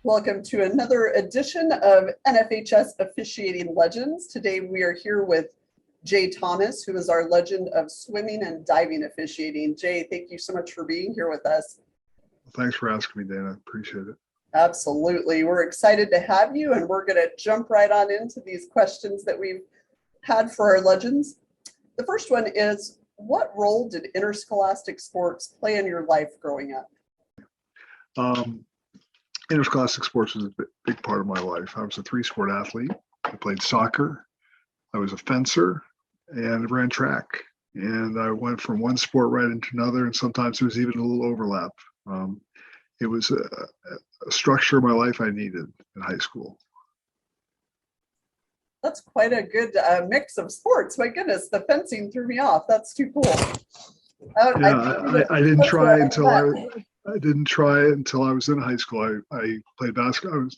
Welcome to another edition of NFHS Officiating Legends. Today we are here with Jay Thomas, who is our legend of swimming and diving officiating. Jay, thank you so much for being here with us. Thanks for asking me, Dana. Appreciate it. Absolutely. We're excited to have you, and we're going to jump right on into these questions that we've had for our legends. The first one is, what role did interscholastic sports play in your life growing up? Interscholastic sports was a big part of my life. I was a three-sport athlete. I played soccer, I was a fencer, and ran track. And I went from one sport right into another, and sometimes there was even a little overlap. It was a structure of my life I needed in high school. That's quite a good mix of sports. My goodness, the fencing threw me off. That's too cool. I didn't try until I was in high school. I played basketball. I was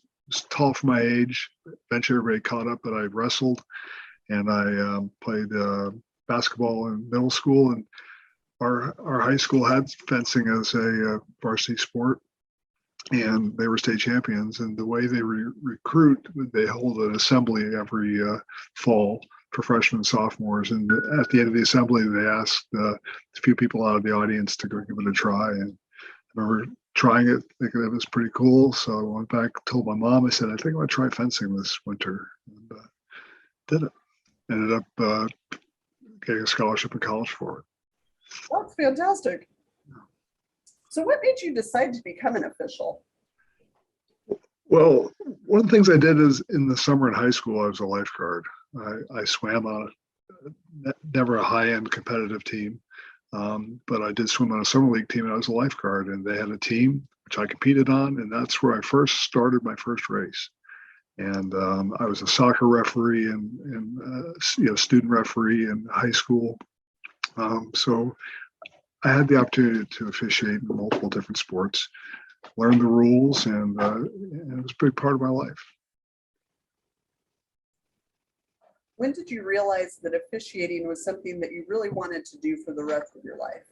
tall for my age. Eventually, everybody caught up, but I wrestled, and I played basketball in middle school. And our high school had fencing as a varsity sport, and they were state champions. And the way they recruit, they hold an assembly every fall for freshmen and sophomores. And at the end of the assembly, they asked a few people out of the audience to go give it a try. And I remember trying it, thinking it was pretty cool. So I went back, told my mom, I said, I think I'm going to try fencing this winter. And did it. Ended up getting a scholarship in college for it. That's fantastic. So what made you decide to become an official? Well, one of the things I did is in the summer in high school, I was a lifeguard. I swam on never a high-end competitive team, but I did swim on a summer league team, and I was a lifeguard, and they had a team which I competed on, and that's where I first started my first race. And I was a soccer referee and student referee in high school. So I had the opportunity to officiate in multiple different sports, learn the rules, and it was a big part of my life. When did you realize that officiating was something that you really wanted to do for the rest of your life?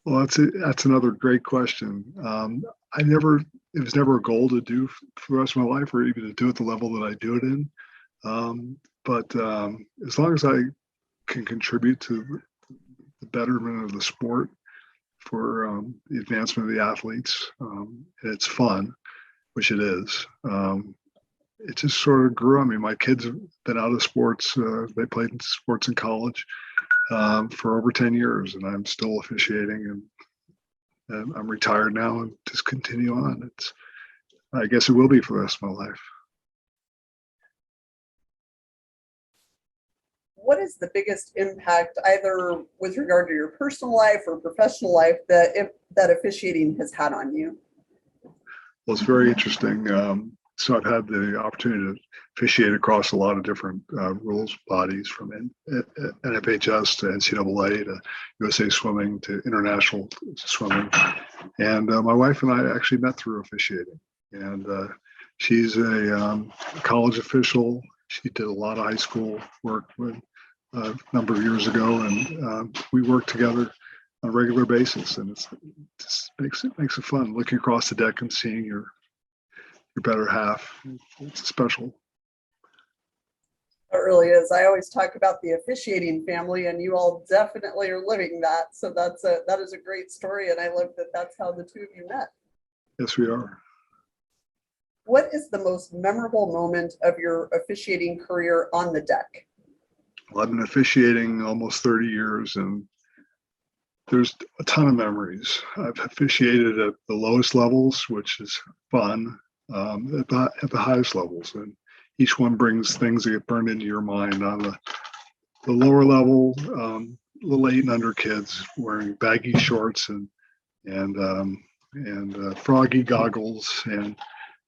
Well, that's another great question. It was never a goal to do for the rest of my life, or even to do at the level that I do it in. But as long as I can contribute to the betterment of the sport for the advancement of the athletes, and it's fun, which it is. It just sort of grew on me. My kids have been out of sports. They played sports in college for over 10 years, and I'm still officiating, and I'm retired now and just continue on. I guess it will be for the rest of my life. What is the biggest impact, either with regard to your personal life or professional life, that officiating has had on you? Well, it's very interesting. So I've had the opportunity to officiate across a lot of different rules bodies, from NFHS to NCAA to USA Swimming to international swimming. And my wife and I actually met through officiating. And she's a college official. She did a lot of high school work a number of years ago, and we work together on a regular basis. And it just makes it fun looking across the deck and seeing your better half. It's special. It really is. I always talk about the officiating family, and you all definitely are living that. So that is a great story, and I love that that's how the two of you met. Yes, we are. What is the most memorable moment of your officiating career on the deck? Well, I've been officiating almost 30 years, and there's a ton of memories. I've officiated at the lowest levels, which is fun, at the highest levels, and each one brings things that get burned into your mind. On the lower level, little 8 and under kids wearing baggy shorts and froggy goggles, and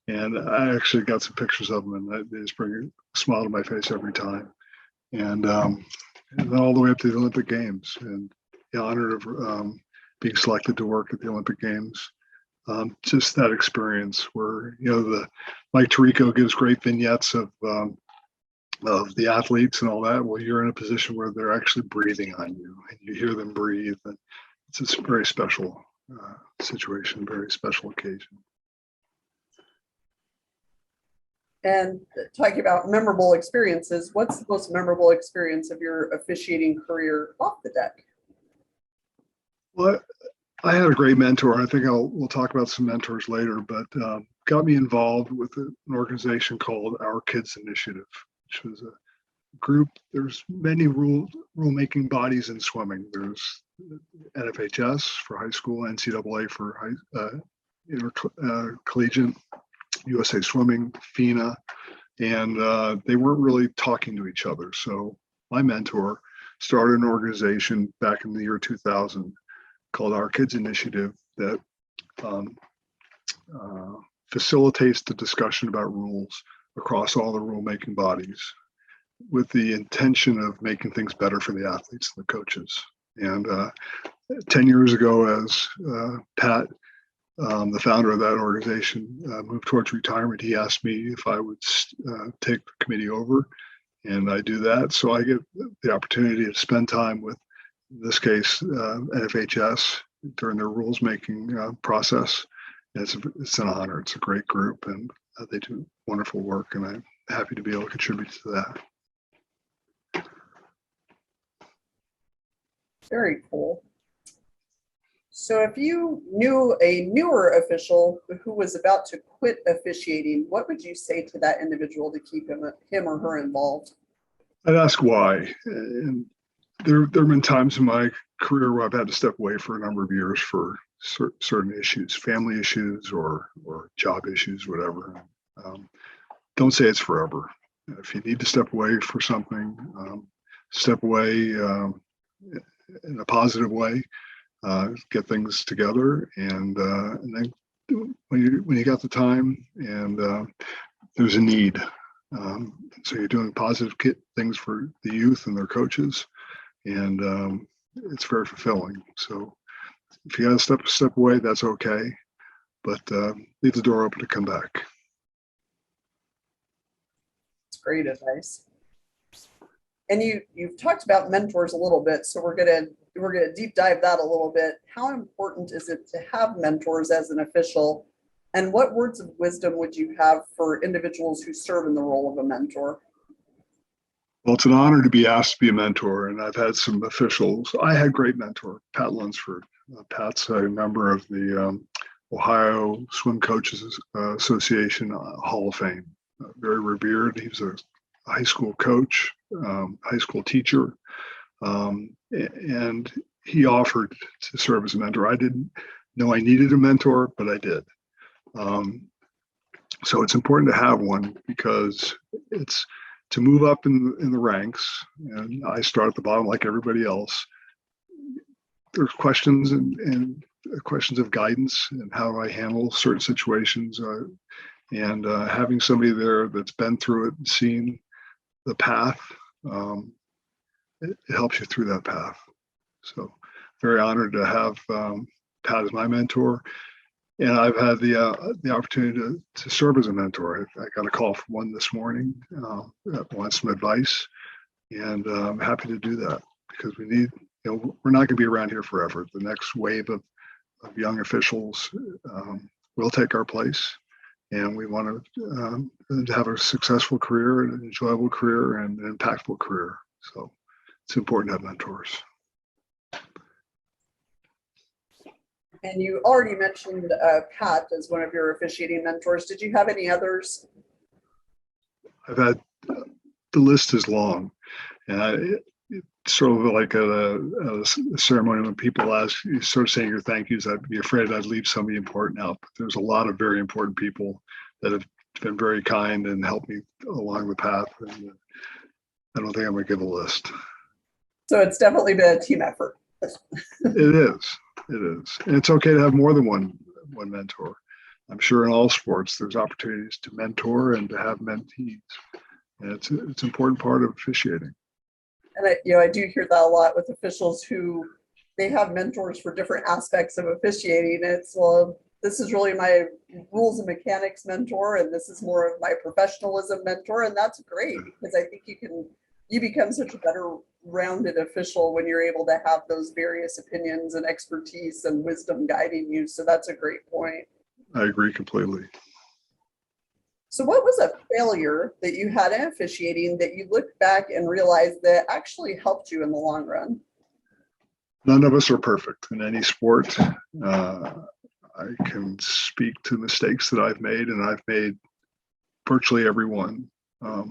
I actually got some pictures of them, and they just bring a smile to my face every time. And then all the way up to the Olympic Games, and the honor of being selected to work at the Olympic Games. Just that experience where, Mike Tirico gives great vignettes of the athletes and all that. Well, you're in a position where they're actually breathing on you, and you hear them breathe. And it's a very special situation, very special occasion. And talking about memorable experiences, what's the most memorable experience of your officiating career off the deck? Well, I had a great mentor. I think we'll talk about some mentors later, but got me involved with an organization called Our Kids Initiative, which was a group. There's many rulemaking bodies in swimming. There's NFHS for high school, NCAA for collegiate, USA Swimming, FINA, and they weren't really talking to each other. So my mentor started an organization back in the year 2000 called Our Kids Initiative that facilitates the discussion about rules across all the rulemaking bodies with the intention of making things better for the athletes and the coaches. And 10 years ago, as Pat, the founder of that organization, moved towards retirement, he asked me if I would take the committee over, and I do that. So I get the opportunity to spend time with, in this case, NFHS during their rules making process. And it's an honor. It's a great group, and they do wonderful work, and I'm happy to be able to contribute to that. Very cool. So if you knew a newer official who was about to quit officiating, what would you say to that individual to keep him or her involved? I'd ask why. And there have been times in my career where I've had to step away for a number of years for certain issues, family issues or job issues, whatever. Don't say it's forever. If you need to step away for something, step away in a positive way, get things together, and then when you got the time and there's a need, so you're doing positive things for the youth and their coaches, and it's very fulfilling. So if you got to step away, that's okay, but leave the door open to come back. It's great advice. And you've talked about mentors a little bit, so we're gonna deep dive that a little bit. How important is it to have mentors as an official, and what words of wisdom would you have for individuals who serve in the role of a mentor? Well, it's an honor to be asked to be a mentor, and I've had some officials. I had great mentor, Pat Lunsford. Pat's a member of the Ohio Swim Coaches Association Hall of Fame. Very revered. He was a high school coach, high school teacher, and he offered to serve as a mentor. I didn't know I needed a mentor, but I did. So it's important to have one because it's to move up in the ranks, and I start at the bottom like everybody else. There's questions and questions of guidance and how do I handle certain situations, and having somebody there that's been through it and seen the path, it helps you through that path. So very honored to have Pat as my mentor. And I've had the opportunity to serve as a mentor. I got a call from one this morning that wants some advice, and I'm happy to do that because we need, we're not going to be around here forever. The next wave of young officials will take our place, and we want to have a successful career, an enjoyable career, and an impactful career. So it's important to have mentors. And you already mentioned Pat as one of your officiating mentors. Did you have any others? I've had, the list is long, and it's sort of like a ceremony when people ask, you start saying your thank yous, I'd be afraid I'd leave somebody important out. But there's a lot of very important people that have been very kind and helped me along the path. And I don't think I'm going to give a list. So it's definitely been a team effort. It is. It is. And it's okay to have more than one mentor. I'm sure in all sports, there's opportunities to mentor and to have mentees. And it's an important part of officiating. And I do hear that a lot with officials who they have mentors for different aspects of officiating. It's, well, this is really my rules and mechanics mentor, and this is more of my professionalism mentor. And that's great because I think you become such a better rounded official when you're able to have those various opinions and expertise and wisdom guiding you. So that's a great point. I agree completely. So what was a failure that you had in officiating that you look back and realize that actually helped you in the long run? None of us are perfect in any sport. I can speak to mistakes that I've made, and I've made virtually every one. Where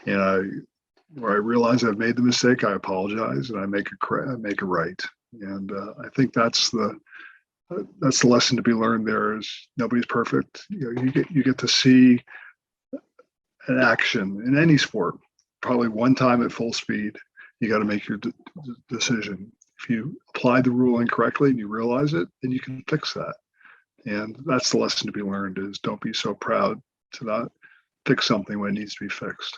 I realize I've made the mistake, I apologize and I make it right. And I think that's the lesson to be learned. There is nobody's perfect. You get to see an action in any sport probably one time at full speed. You got to make your decision. If you apply the rule incorrectly and you realize it, then you can fix that. And that's the lesson to be learned: is don't be so proud to not fix something when it needs to be fixed.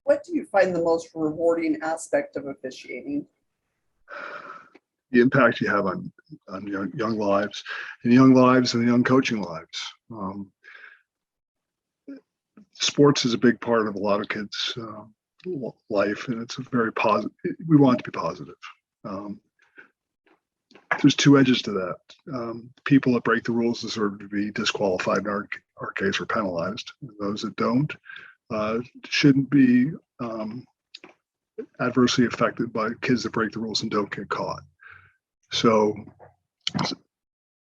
What do you find the most rewarding aspect of officiating? The impact you have on young lives, and young coaching lives. Sports is a big part of a lot of kids' life, and it's a very positive. We want it to be positive. There's two edges to that. People that break the rules deserve to be disqualified in our case, or penalized. And those that don't shouldn't be adversely affected by kids that break the rules and don't get caught. So,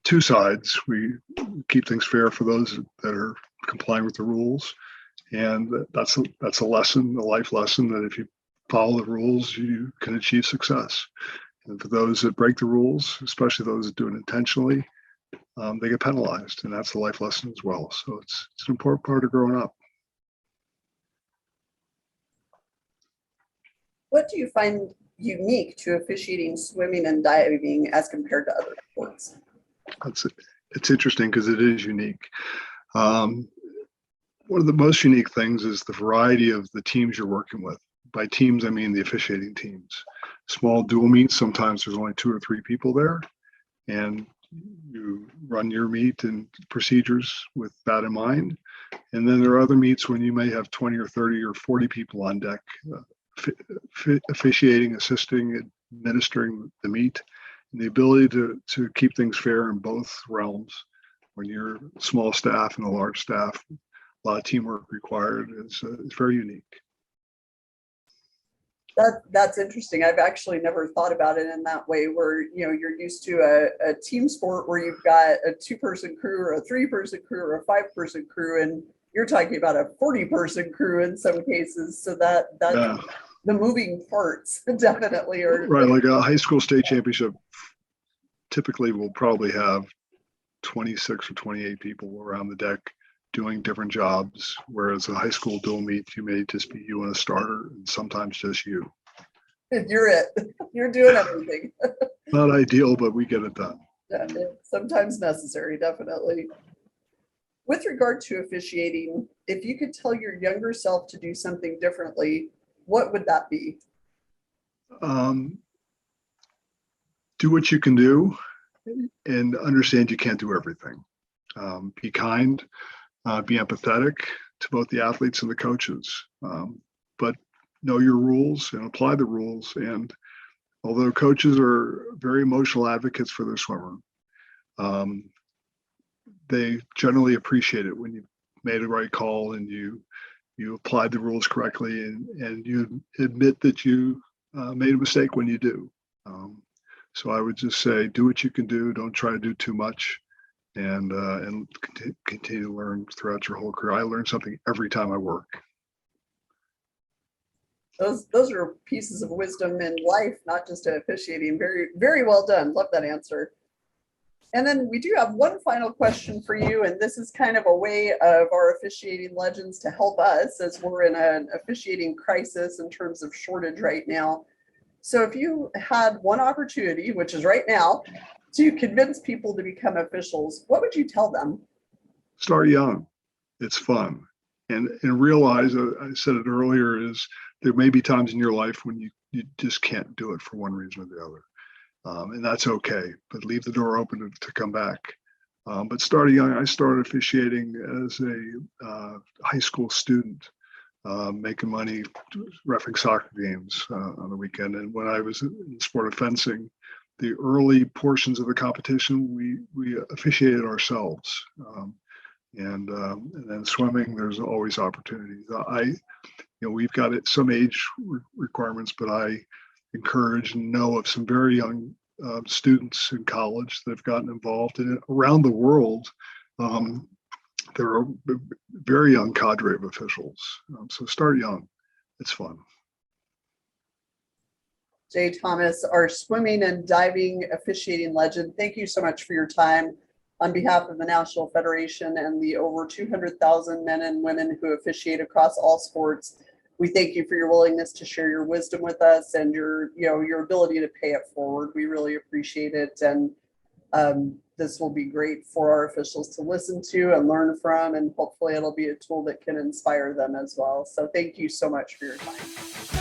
two sides. We keep things fair for those that are complying with the rules, and that's a lesson, a life lesson, that if you follow the rules, you can achieve success. And for those that break the rules, especially those that do it intentionally, they get penalized, and that's a life lesson as well. So it's an important part of growing up. What do you find unique to officiating swimming and diving as compared to other sports? It's interesting because it is unique. One of the most unique things is the variety of the teams you're working with. By teams, I mean the officiating teams. Small dual meets, sometimes there's only 2 or 3 people there, and you run your meet and procedures with that in mind. And then there are other meets when you may have 20 or 30 or 40 people on deck, officiating, assisting, administering the meet. And the ability to keep things fair in both realms, when you're a small staff and a large staff, a lot of teamwork required, is very unique. That's interesting. I've actually never thought about it in that way, where you're used to a team sport where you've got a 2-person crew or a 3-person crew or a 5-person crew, and you're talking about a 40-person crew in some cases. So that's the moving parts definitely are right. Like a high school state championship typically will probably have 26 or 28 people around the deck doing different jobs, whereas a high school dual meet, you may just be you and a starter, and sometimes just you. You're it. You're doing everything. Not ideal, but we get it done. Yeah, sometimes necessary, definitely. With regard to officiating, if you could tell your younger self to do something differently, what would that be? Do what you can do, and understand you can't do everything. Be kind. Be empathetic to both the athletes and the coaches, but know your rules and apply the rules. And although coaches are very emotional advocates for their swimmer, they generally appreciate it when you made a right call and you applied the rules correctly, and you admit that you made a mistake when you do. So I would just say, do what you can do. Don't try to do too much. And continue to learn throughout your whole career. I learn something every time I work. Those are pieces of wisdom in life, not just officiating. Very, very well done. Love that answer. And then we do have one final question for you, and this is kind of a way of our officiating legends to help us, as we're in an officiating crisis in terms of shortage right now. So if you had one opportunity, which is right now, to convince people to become officials, what would you tell them? Start young. It's fun. And realize, I said it earlier, is there may be times in your life when you just can't do it for one reason or the other. And that's okay, but leave the door open to come back. But starting young, I started officiating as a high school student, making money reffing soccer games on the weekend. And when I was in the sport of fencing, the early portions of the competition, we officiated ourselves. And then swimming, there's always opportunities. We've got some age requirements, but I encourage and know of some very young students in college that have gotten involved in it around the world. There are a very young cadre of officials. So start young. It's fun. Jay Thomas, our swimming and diving officiating legend, thank you so much for your time. On behalf of the National Federation and the over 200,000 men and women who officiate across all sports, we thank you for your willingness to share your wisdom with us and your ability to pay it forward. We really appreciate it. And this will be great for our officials to listen to and learn from, and hopefully it'll be a tool that can inspire them as well. So thank you so much for your time.